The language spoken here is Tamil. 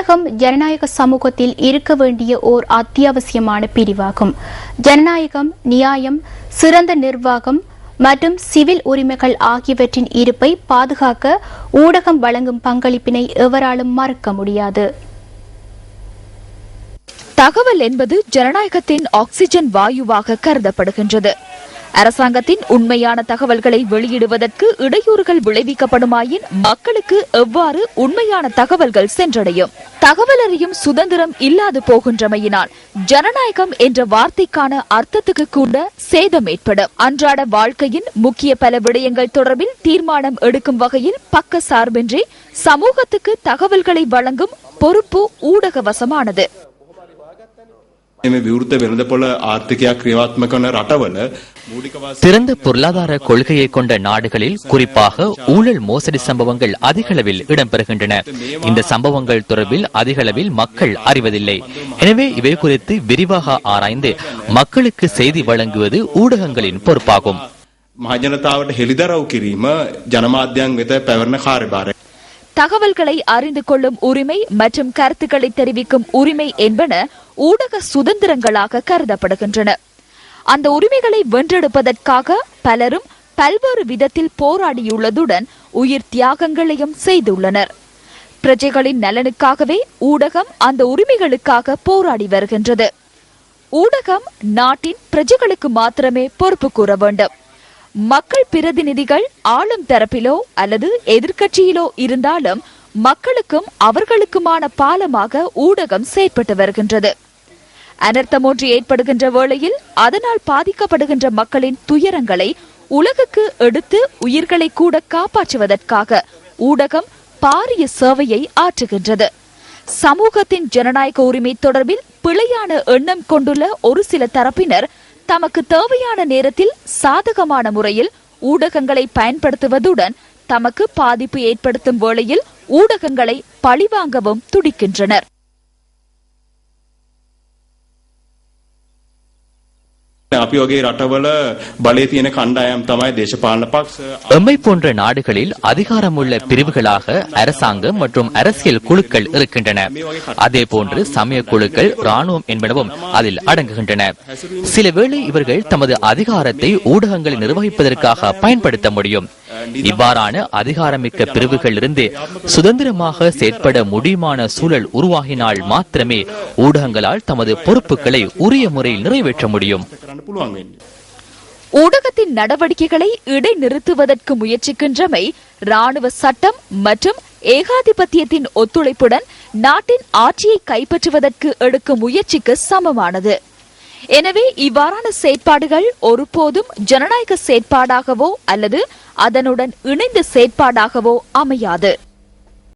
ஊடகம் ஜனநாயக சமூகத்தில் இருக்க வேண்டிய ஓர் அத்தியாவசியமான பிரிவாகும். ஜனநாயகம், நியாயம், சிறந்த நிர்வாகம் மற்றும் சிவில் உரிமைகள் ஆகியவற்றின் இருப்பை பாதுகாக்க ஊடகம் வழங்கும் பங்களிப்பினை எவராலும் மறக்க முடியாது. தகவல் என்பது ஜனநாயகத்தின் ஆக்சிஜன் வாயுவாக கருதப்படுகின்றது. அரசாங்கத்தின் உண்மையான தகவல்களை வெளியிடுவதற்கு இடையூறுகள் விளைவிக்கப்படுமாயின் மக்களுக்கு எவ்வாறு உண்மையான தகவல்கள் சென்றடையும்? தகவல் அறியும் சுதந்திரம் இல்லாது போகின்றமையினால் ஜனநாயகம் என்ற வார்த்தைக்கான அர்த்தத்துக்கு கூட சேதம் ஏற்படும். அன்றாட வாழ்க்கையின் முக்கிய பல விடயங்கள் தொடர்பில் தீர்மானம் எடுக்கும் வகையில் பக்க சார்பின்றி சமூகத்துக்கு தகவல்களை வழங்கும் பொறுப்பு ஊடகவசமானது. திறந்த பொருளாதார கொள்கையை கொண்ட நாடுகளில் குறிப்பாக ஊழல் மோசடி சம்பவங்கள் அதிகளவில் இடம்பெறுகின்றன. இந்த சம்பவங்கள் தொடர்பில் அதிகளவில் மக்கள் அறிவதில்லை. எனவே இவை குறித்து விரிவாக ஆராய்ந்து மக்களுக்கு செய்தி வழங்குவது ஊடகங்களின் பொறுப்பாகும். தகவல்களை அறிந்து கொள்ளும் உரிமை மற்றும் கருத்துக்களை தெரிவிக்கும் உரிமை என்பன ஊடக சுதந்திரங்களாக கருதப்படுகின்றன. அந்த உரிமைகளை வென்றெடுப்பதற்காக பலரும் பல்வேறு விதத்தில் போராடியுள்ளதுடன் உயிர் தியாகங்களையும் செய்துள்ளனர். பிரஜைகளின் நலனுக்காகவே ஊடகம் அந்த உரிமைகளுக்காக போராடி வருகின்றது. ஊடகம் நாட்டின் பிரஜைகளுக்கு மாத்திரமே பொறுப்பு கூற வேண்டும். மக்கள் பிரதிநிதிகள் ஆளும் தரப்பிலோ அல்லது எதிர்க்கட்சியிலோ இருந்தாலும் மக்களுக்கும் அவர்களுக்குமான பாலமாக ஊடகம் செயற்பட்டு வருகின்றது. அனர்த்தம் ஒன்று ஏற்படுகின்ற வேளையில் அதனால் பாதிக்கப்படுகின்ற மக்களின் துயரங்களை உலகுக்கு எடுத்து உயிர்களை கூட காப்பாற்றுவதற்காக ஊடகம் பாரிய சேவையை ஆற்றுகின்றது. சமூகத்தின் ஜனநாயக உரிமை தொடர்பில் பிழையான எண்ணம் கொண்டுள்ள ஒரு சில தரப்பினர் தமக்கு தேவையான நேரத்தில் சாதகமான முறையில் ஊடகங்களை பயன்படுத்துவதுடன் தமக்கு பாதிப்பு ஏற்படுத்தும் வேளையில் ஊடகங்களை பழிவாங்கவும் துடிக்கின்றனர். எம்மை போன்ற நாடுகளில் அதிகாரமுள்ள பிரிவுகளாக அரசாங்கம் மற்றும் அரசியல் குழுக்கள் இருக்கின்றன. அதே போன்று சமய குழுக்கள், ராணுவம் என்பனவும் அதில் அடங்குகின்றன. சில வேளை இவர்கள் தமது அதிகாரத்தை ஊடகங்களை நிர்வகிப்பதற்காக பயன்படுத்த முடியும். இவ்வாறான அதிகாரமிக்க பிரிவுகள் இருந்து சுதந்திரமாக செயற்பட முடியுமான சூழல் உருவாகினால் மாத்திரமே ஊடகங்களால் தமது பொறுப்புகளை உரிய முறையில் நிறைவேற்ற முடியும். ஊடகத்தின் நடவடிக்கைகளை இடைநிறுத்துவதற்கு முயற்சிக்கின்றமை ராணுவ சட்டம் மற்றும் ஏகாதிபத்தியத்தின் ஒத்துழைப்புடன் நாட்டின் ஆட்சியை கைப்பற்றுவதற்கு எடுக்கும் முயற்சிக்கு சமமானது. எனவே இவ்வாறான செயற்பாடுகள் ஒருபோதும் ஜனநாயக செயற்பாடாகவோ அல்லது அதனுடன் இணைந்த செயற்பாடாகவோ அமையாது.